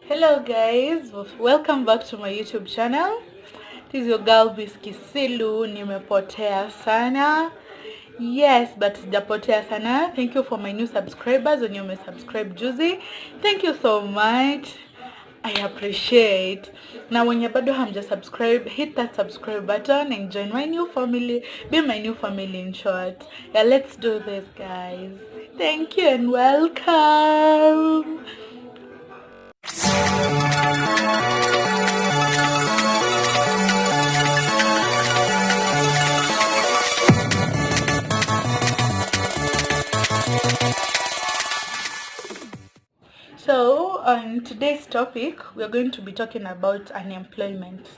Hello guys, welcome back to my YouTube channel. This is your girl Biskisilu. Nimepotea sana. Yes, but sijapotea sana. Thank you for my new subscribers. When you may subscribe juzi, thank you so much. I appreciate. Now when you bado hamja subscribe, hit that subscribe button and join my new family. Be my new family in short. Yeah, let's do this guys. Thank you and welcome. So on today's topic, we are going to be talking about unemployment.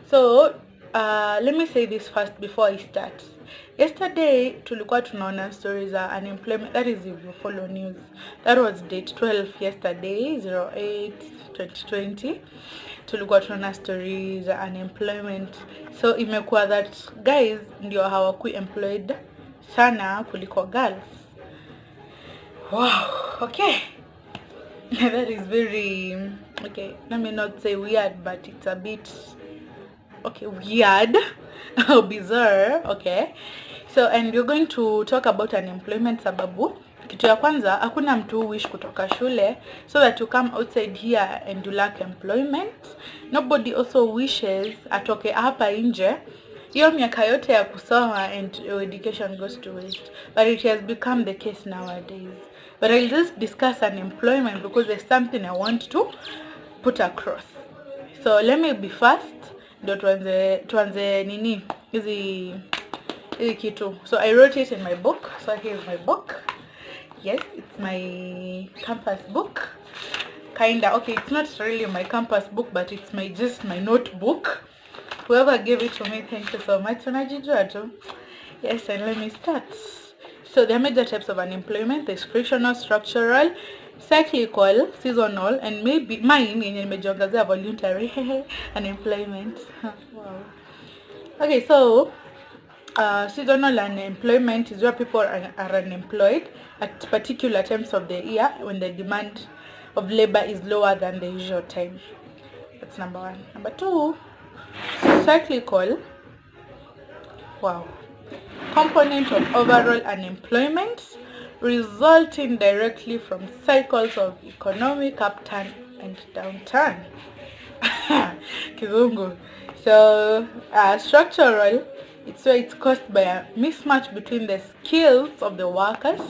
So let me say this first before I start. Yesterday tulikuwa tunaona stories za unemployment. That is if you follow news. That was date 12 yesterday, 08/2020. Tulikuwa tunaona stories za unemployment. So imekuwa that guys ndio hawakui employed sana kuliko girls. Wow, okay. That is very okay, let me not say weird, but it's a bit okay, weird or bizarre. Okay, so and we're going to talk about unemployment sababu kitu ya kwanza hakuna mtu wish kutoka shule so that you come outside here and you lack employment. Nobody also wishes atoke hapa nje hiyo miaka yote ya kusoma and your education goes to waste, but it has become the case nowadays. But I'll just discuss unemployment because there's something I want to put across. So let me be fast. Ndio tuanze nini hizi kitu. So I wrote it in my book. So here's my book. Yes, it's my campus book. Kinda. Okay, it's not really my campus book, but it's just my notebook. Whoever gave it to me, thank you so much. Yes, and let me start. So there are major types of unemployment. There's frictional, structural, cyclical, seasonal, and maybe mine in nimejiongezea voluntary unemployment. Wow. Okay, so seasonal unemployment is where people are unemployed at particular times of the year when the demand of labor is lower than the usual time. That's number one. Number two, cyclical. Wow. Component of overall unemployment resulting directly from cycles of economic upturn and downturn. Kizungu. So structural, it's where it's caused by a mismatch between the skills of the workers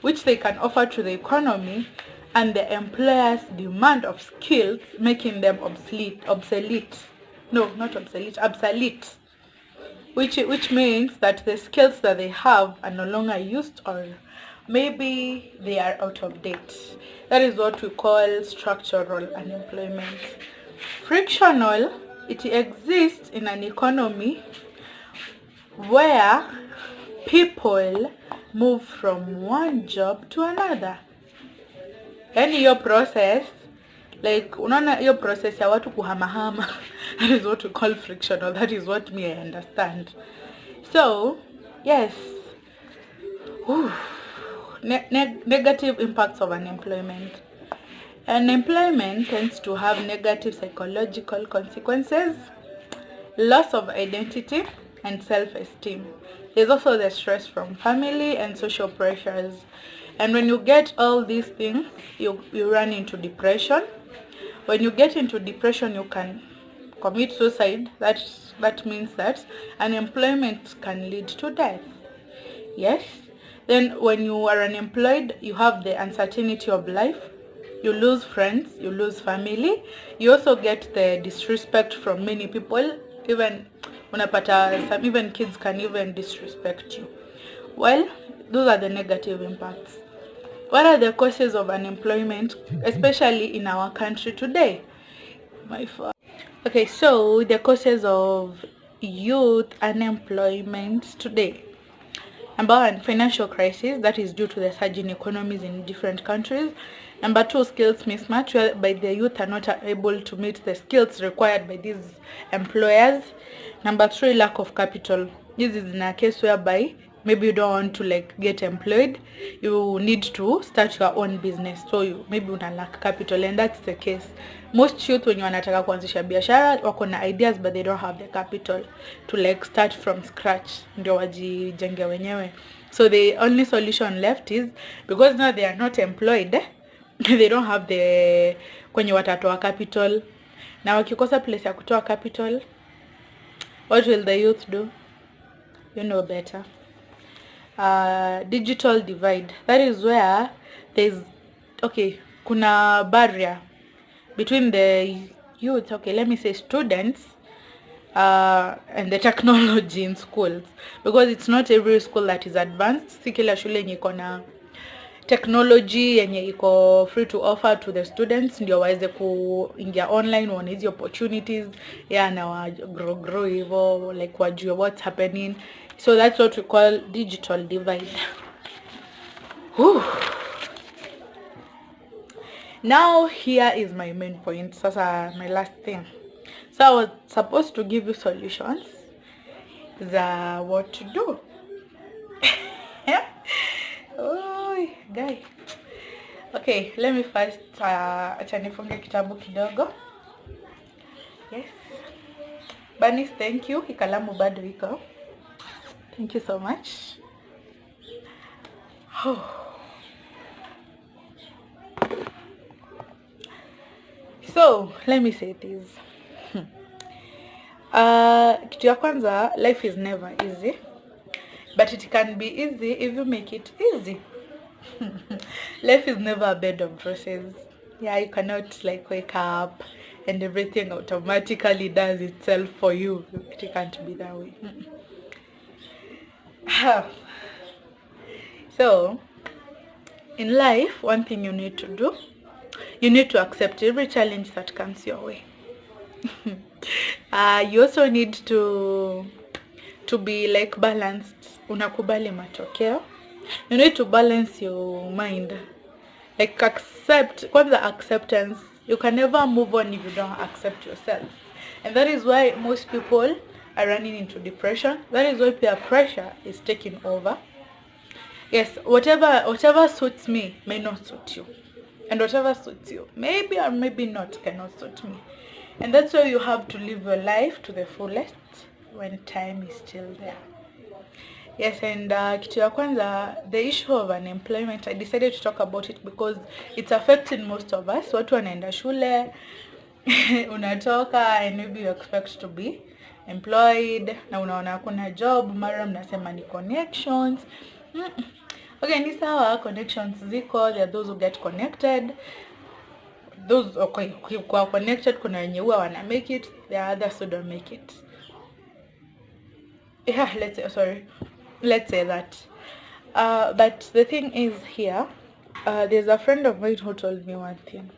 which they can offer to the economy and the employer's demand of skills, making them obsolete. No, not obsolete, obsolete. Which means that the skills that they have are no longer used or maybe they are out of date. That is what we call structural unemployment. Frictional, it exists in an economy where people move from one job to another. And your process, like unaona hiyo process ya watu kuhamahama, that is what we call frictional. That is what I understand. So yes, negative impacts of unemployment. Unemployment tends to have negative psychological consequences, loss of identity and self-esteem. There's also the stress from family and social pressures, and when you get all these things, you run into depression. When you get into depression, you can commit suicide. That means that unemployment can lead to death. Yes. Then when you are unemployed, you have the uncertainty of life. You lose friends, you lose family. You also get the disrespect from many people. Even even kids can even disrespect you. Well, those are the negative impacts. What are the causes of unemployment, especially in our country today? Okay, so the causes of youth unemployment today. Number one, financial crisis, that is due to the surging economies in different countries. Number two, skills mismatch, whereby the youth are not able to meet the skills required by these employers. Number three, lack of capital. This is in a case whereby maybe you don't want to like get employed, you need to start your own business, so you maybe una lack capital, and that's the case. Most youth when wanataka kuanzisha biashara wako na ideas but they don't have the capital to like start from scratch ndio wajijenge wenyewe. So the only solution left is, because now they are not employed, they don't have the kwenye watatoa capital. Na wakikosa place ya kutoa capital, what will the youth do? You know better. Digital divide. That is where there's, okay, kuna barrier between the youth, okay, let me say students, and the technology in schools, because it's not every school that is advanced. Si kila shule yenye iko na technology yenye iko free to offer to the students ndio waweze kuingia online, waone hizi opportunities, na wa grow hivyo, like wajue what's happening. So that's what we call digital divide. Whew. Now here is my main point. Sasa my last thing. So I was supposed to give you solutions za what to do. Oh, guy. Okay, let me first acha nifunge kitabu kidogo. Yes. Banis, thank you. Ikalamu bado iko. Thank you so much. So, let me say this. Kitu ya kwanza, life is never easy, but it can be easy if you make it easy. Life is never a bed of roses. Yeah, you cannot like wake up and everything automatically does itself for you. It can't be that way. So, in life, one thing you need to do, you need to accept every challenge that comes your way. You also need to be like balanced. Unakubali matokeo. You need to balance your mind. Like kwanza acceptance. You can never move on if you don't accept yourself. And that is why most people are running into depression. That is why peer pressure is taking over. Yes, whatever suits me may not suit you. And whatever suits you, maybe or maybe not, cannot suit me. And that's why you have to live your life to the fullest when time is still there. Yes, and kitu ya kwanza, the issue of unemployment, I decided to talk about it because it's affecting most of us. Watu wanaenda shule, unatoka, and maybe you expect to be employed, na unaona hakuna job, mara mnasema ni connections. Okay, ni sawa, connections ziko, there are those who get connected. Those okay, who are connected, kuna wenye huwa wana make it, there are others who don't make it. Yeah, let's say that. But the thing is here, there's a friend of mine who told me one thing.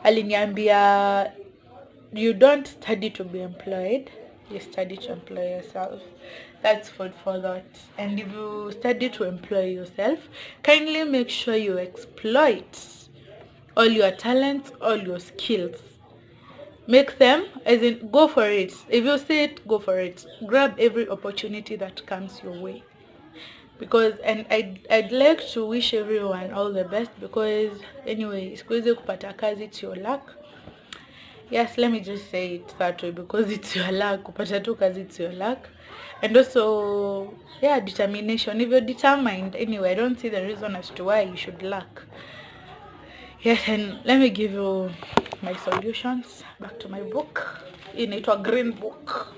Aliniambia, you don't study to be employed, you study to employ yourself. That's food for thought. And if you study to employ yourself, kindly make sure you exploit all your talents, all your skills. Make them, as in, go for it. If you see it, go for it. Grab every opportunity that comes your way. Because, and I'd like to wish everyone all the best, because anyway, sikuweze kupata kazi, it's your luck. Yes, let me just say it that way, because it's your luck. Kupata tu kazi, it's your luck. And also, yeah, determination. If you're determined, anyway, I don't see the reason as to why you should lack. Yes, and let me give you my solutions. Back to my book. Inaitwa green book.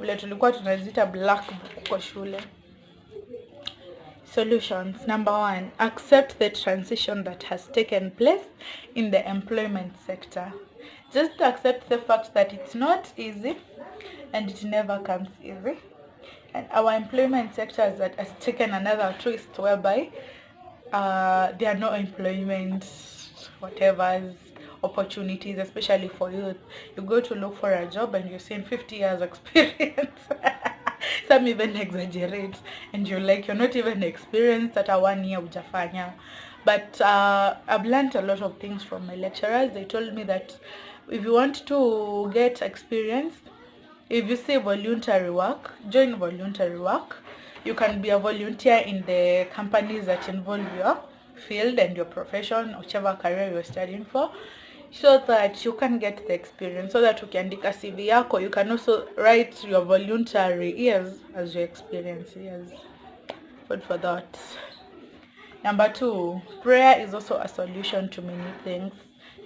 Ule tulikuwa tunaziita black book kwa shule. Solutions. Number 1, accept the transition that has taken place in the employment sector. Just accept the fact that it's not easy and it never comes easy. And our employment sector has taken another twist whereby there are no employment, whatever opportunities, especially for youth. You go to look for a job and you're seeing 50 years experience. Some even exaggerate, and you're like, you're not even experienced at a 1 year ujafanya. But I've learned a lot of things from my lecturers. They told me that if you want to get experience, if you say voluntary work, join voluntary work. You can be a volunteer in the companies that involve your field and your profession, whichever career you're studying for, so that you can get the experience, so that ukiandika CV yako, you can also write your voluntary years as your experience years. Good for that. Number 2, prayer is also a solution to many things.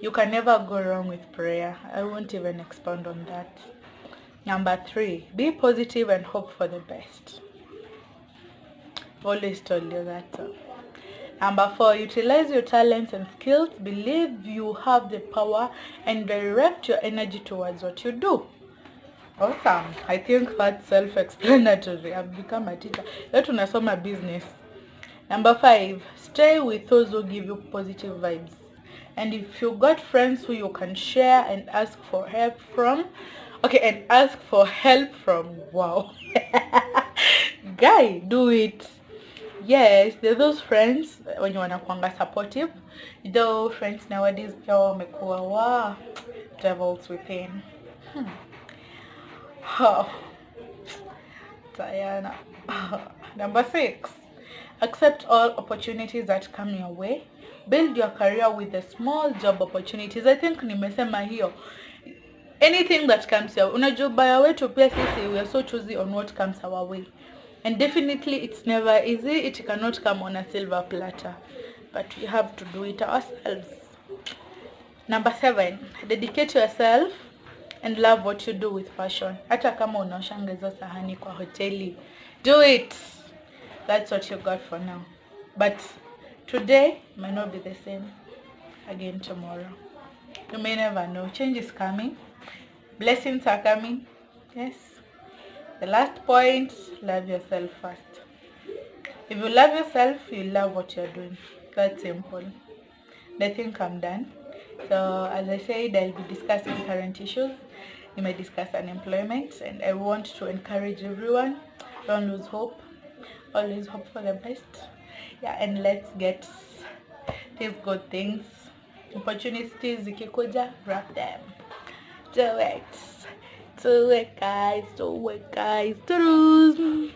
You can never go wrong with prayer. I won't even expound on that. Number 3, be positive and hope for the best. Always told you that. Number 4, utilize your talents and skills. Believe you have the power and direct your energy towards what you do. Awesome. I think that's self-explanatory. I've become a teacher. Let unasoma business. Number 5, stay with those who give you positive vibes. And if you got friends who you can share and ask for help from, wow. Guy, do it. Yes, there's those friends when you wanakuanga supportive. Though friends nowadays pia wamekuwa wow, devils within. Oh, Diana. Number 6, accept all opportunities that come your way. Build your career with the small job opportunities. I think nimesema hiyo. Anything that comes your way. Unajua baya wetu pia sisi, we are so choosy on what comes our way. And definitely it's never easy. It cannot come on a silver platter. But we have to do it ourselves. Number 7, dedicate yourself and love what you do with passion. Hata kama unaoshanga hizo sahani kwa hoteli, do it. That's what you got for now. But today might not be the same again tomorrow. You may never know. Change is coming. Blessings are coming. Yes. The last point, love yourself first. If you love yourself, you love what you're doing. That's simple. I think I'm done. So as I said, I'll be discussing current issues. We may discuss unemployment, and I want to encourage everyone, don't lose hope. Always hope for the best. Yeah, and let's get these good things. Opportunities zikikuja, grab them. Do it. Do it, guys. Do it, guys. Do it.